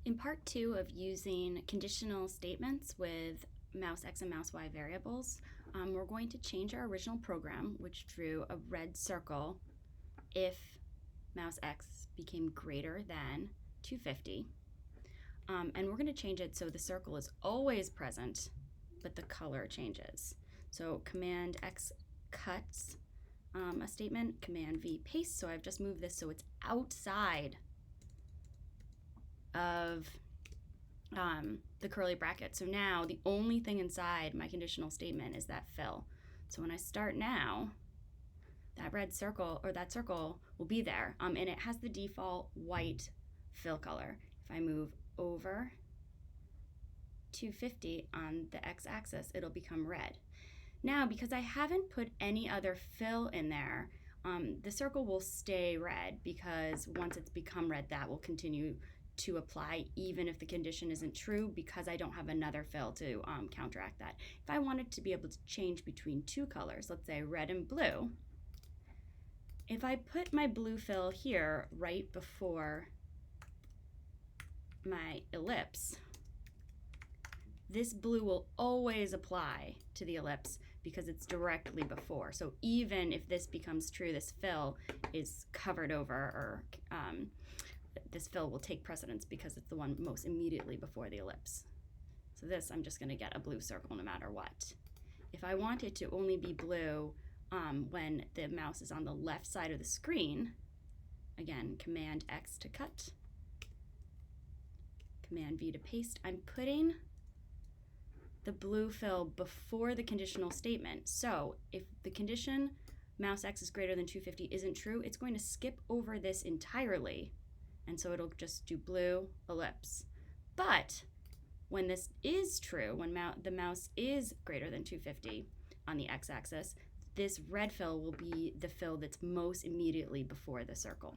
In part 2 of using conditional statements with mouseX and mouseY variables, we're going to change our original program, which drew a red circle if mouseX became greater than 250. And we're going to change it so the circle is always present, but the color changes. So Command X cuts a statement, Command V pastes, so I've just moved this so it's outside of the curly bracket. So now the only thing inside my conditional statement is that fill. So when I start now, that red circle or that circle will be there, and it has the default white fill color. If I move over 250 on the x-axis, it'll become red. Now, because I haven't put any other fill in there, the circle will stay red, because once it's become red, that will continue to apply even if the condition isn't true, because I don't have another fill to counteract that. If I wanted to be able to change between two colors, let's say red and blue, if I put my blue fill here right before my ellipse, this blue will always apply to the ellipse because it's directly before. So even if this becomes true, this fill is covered over, or this fill will take precedence because it's the one most immediately before the ellipse. So this, I'm just going to get a blue circle no matter what. If I want it to only be blue when the mouse is on the left side of the screen, again, Command X to cut, Command V to paste, I'm putting the blue fill before the conditional statement. So if the condition mouseX is greater than 250 isn't true, it's going to skip over this entirely, and so it'll just do blue ellipse. But when this is true, when the mouse is greater than 250 on the x-axis, this red fill will be the fill that's most immediately before the circle.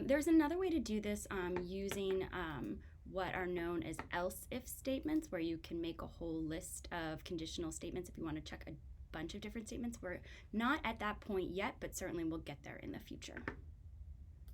There's another way to do this using what are known as else-if statements, where you can make a whole list of conditional statements if you want to check a bunch of different statements. We're not at that point yet, but certainly we'll get there in the future.